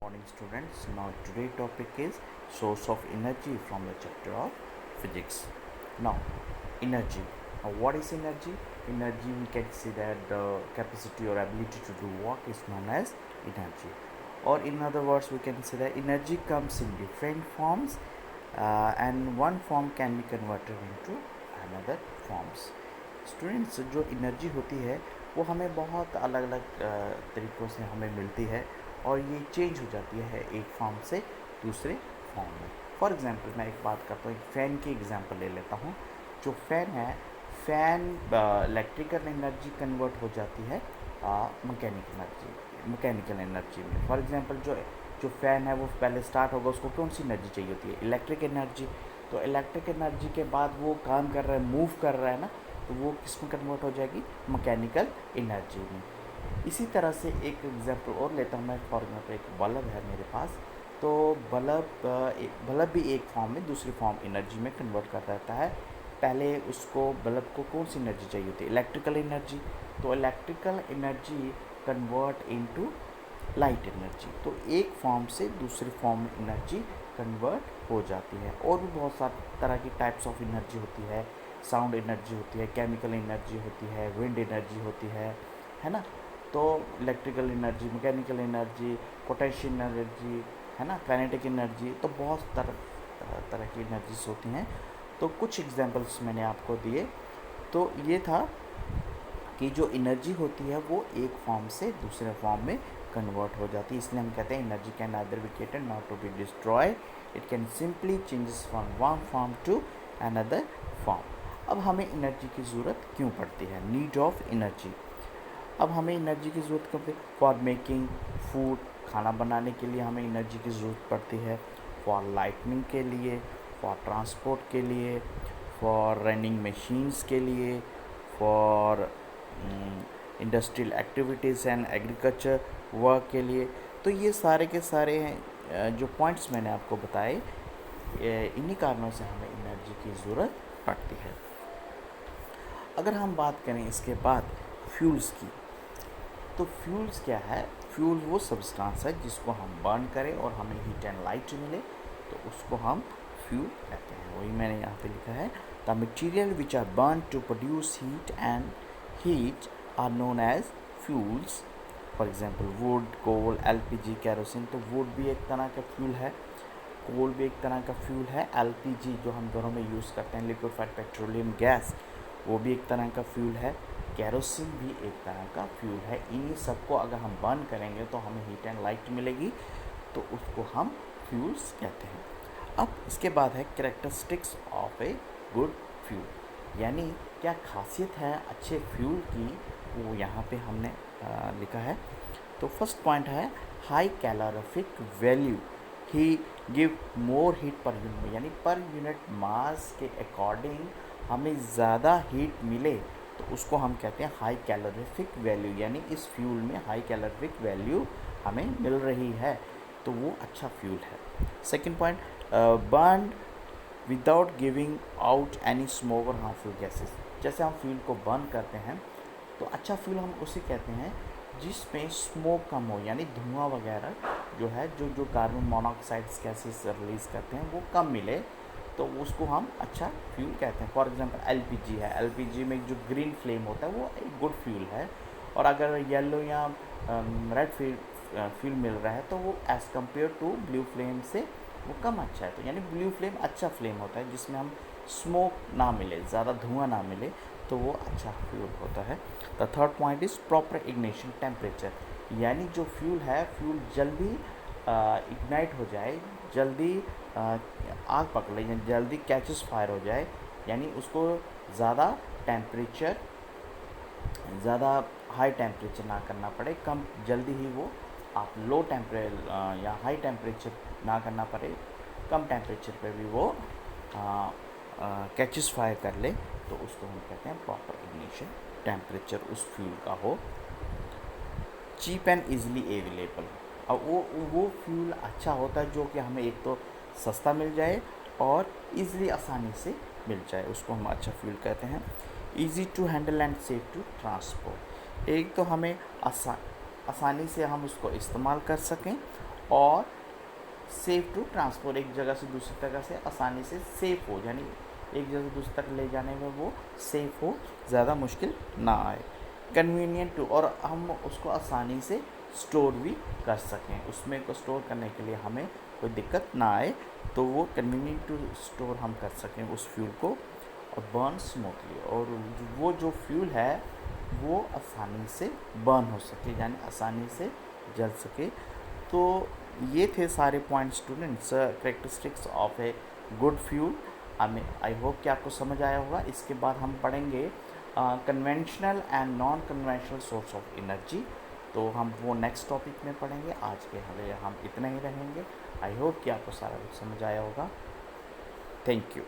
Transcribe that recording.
Morning students. Now today topic is source of energy from the chapter of physics. Now energy. Now what is energy? Energy, we can say that the capacity or ability to do work is known as energy. Or in other words, we can say that energy comes in different forms and one form can be converted into another forms. Students, जो energy होती है वो हमें बहुत अलग अलग तरीक़ों से हमें मिलती है और ये चेंज हो जाती है एक फॉर्म से दूसरे फॉर्म में. फॉर एग्ज़ाम्पल मैं एक बात करता हूँ, एक फ़ैन की एग्ज़ाम्पल ले लेता हूँ. जो फ़ैन है, फ़ैन इलेक्ट्रिकल एनर्जी कन्वर्ट हो जाती है मैकेनिकल एनर्जी में. फॉर एग्ज़ाम्पल जो फ़ैन है वो पहले स्टार्ट होगा, उसको कौन सी एनर्जी चाहिए होती है? Electric energy. तो इलेक्ट्रिक एनर्जी के बाद वो काम कर रहा है, मूव कर रहा है ना, तो वो किस में कन्वर्ट हो जाएगी? मैकेनिकल एनर्जी में. इसी तरह से एक एग्जांपल और लेता हूँ मैं. फॉर एग्जांपल एक बल्ब है मेरे पास, तो बल्ब भी एक फॉर्म में दूसरी फॉर्म एनर्जी में कन्वर्ट कर रहता है. पहले उसको बल्ब को कौन सी एनर्जी चाहिए होती है? Electrical energy. तो electrical energy convert into light energy. तो एक फॉर्म से दूसरी फॉर्म में एनर्जी कन्वर्ट हो जाती है. और भी बहुत सारी तरह की टाइप्स ऑफ एनर्जी होती है. साउंड एनर्जी होती है, केमिकल एनर्जी होती है, विंड एनर्जी होती है ना. तो electrical energy, mechanical energy, potential energy, है ना, काइनेटिक एनर्जी. तो बहुत तरह की एनर्जीज होती हैं. तो कुछ एग्जांपल्स मैंने आपको दिए. तो ये था कि जो एनर्जी होती है वो एक फॉर्म से दूसरे फॉर्म में कन्वर्ट हो जाती है. इसलिए हम कहते हैं energy can neither be created not to be destroy. It can simply changes from one form to another form. अब हमें एनर्जी की ज़रूरत क्यों पड़ती है? Need of energy. अब हमें एनर्जी की ज़रूरत कब है? फॉर मेकिंग फूड, खाना बनाने के लिए हमें एनर्जी की ज़रूरत पड़ती है. फॉर लाइटनिंग के लिए, फॉर ट्रांसपोर्ट के लिए, फॉर रनिंग मशीन्स के लिए, for industrial activities and agriculture work के लिए. तो ये सारे के सारे जो पॉइंट्स मैंने आपको बताए, इन्हीं कारणों से हमें एनर्जी की ज़रूरत पड़ती है. अगर हम बात करें इसके बाद फ्यूल्स की, तो फ्यूल्स क्या है? फ्यूल वो सब्सटेंस है जिसको हम बर्न करें और हमें हीट एंड लाइट मिले, तो उसको हम फ्यूल कहते हैं. वही मैंने यहाँ पे लिखा है, the material which are burn to produce heat are known as fuels. For example wood, coal, LPG, kerosene. तो वुड भी एक तरह का फ्यूल है, कोल भी एक तरह का फ्यूल है, एलपीजी जो हम घरों में यूज़ करते हैं, लिक्विफाइड पेट्रोलियम गैस, वो भी एक तरह का फ्यूल है. केरोसिन भी एक तरह का फ्यूल है. इन्हीं सबको अगर हम बर्न करेंगे तो हमें हीट एंड लाइट मिलेगी, तो उसको हम फ्यूल्स कहते हैं. अब इसके बाद है characteristics of a good fuel, यानी क्या खासियत है अच्छे फ्यूल की, वो यहाँ पे हमने लिखा है. तो फर्स्ट पॉइंट है high calorific value. He give more heat per unit, यानी पर यूनिट मास के अकॉर्डिंग हमें ज़्यादा हीट मिले, तो उसको हम कहते हैं हाई कैलोरीफिक वैल्यू. यानी इस फ्यूल में हाई कैलोरीफिक वैल्यू हमें मिल रही है, तो वो अच्छा फ्यूल है. Second point, burn without giving out any smoke और हार्मफुल गैसेस. जैसे हम फ्यूल को बर्न करते हैं तो अच्छा फ्यूल हम उसे कहते हैं जिसमें स्मोक कम हो, यानी धुआं वगैरह जो है, जो कार्बन मोनोऑक्साइड्स गैसेस रिलीज़ करते हैं वो कम मिले, तो उसको हम अच्छा फ्यूल कहते हैं. फॉर एग्जांपल एलपीजी है, एलपीजी में जो ग्रीन फ्लेम होता है वो एक गुड फ्यूल है. और अगर येलो या रेड फ्यूल मिल रहा है तो वो as compare to blue flame से वो कम अच्छा है. तो यानी ब्लू फ्लेम अच्छा फ्लेम होता है जिसमें हम स्मोक ना मिले, ज़्यादा धुआं ना मिले, तो वो अच्छा फ्यूल होता है. The third point is proper ignition temperature. यानी जो फ्यूल है, फ्यूल जल्दी इग्नाइट हो जाए, जल्दी आग पकड़ ले, जल्दी कैचेस फायर हो जाए, यानी उसको ज़्यादा हाई टेम्परेचर ना करना पड़े, कम जल्दी ही वो आप लो टेम्परेचर या हाई टेम्परेचर ना करना पड़े, कम टेम्परेचर पे भी वो कैचेस फायर कर ले, तो उसको हम कहते हैं प्रॉपर इग्निशन टेम्परेचर उस फ्यूल का हो. Cheap and easily available. अब वो फ्यूल अच्छा होता है जो कि हमें एक तो सस्ता मिल जाए और ईज़िली आसानी से मिल जाए, उसको हम अच्छा फ्यूल कहते हैं. Easy to handle and safe to transport. एक तो हमें आसानी से हम उसको इस्तेमाल कर सकें और सेफ टू ट्रांसपोर्ट, एक जगह से दूसरी जगह से आसानी से सेफ हो, यानी एक जगह से दूसरी तक ले जाने में वो सेफ हो, ज़्यादा मुश्किल ना आए। कन्वीनियंट टू, और हम उसको आसानी से स्टोर भी कर सकें, उसमें को स्टोर करने के लिए हमें कोई दिक्कत ना आए, तो वो कन्वीनियंट टू स्टोर हम कर सकें उस फ्यूल को, और बर्न स्मूथली, और वो जो फ्यूल है वो आसानी से बर्न हो सके, यानी आसानी से जल सके। तो ये थे सारे point students, characteristics of a good fuel. I hope कि आपको समझ आया होगा। इसके बाद हम पढ़ेंगे conventional and non conventional source of energy, तो हम वो नेक्स्ट टॉपिक में पढ़ेंगे। आज के लिए हम इतना ही रहेंगे। आई होप कि आपको सारा कुछ समझ आया होगा। Thank you.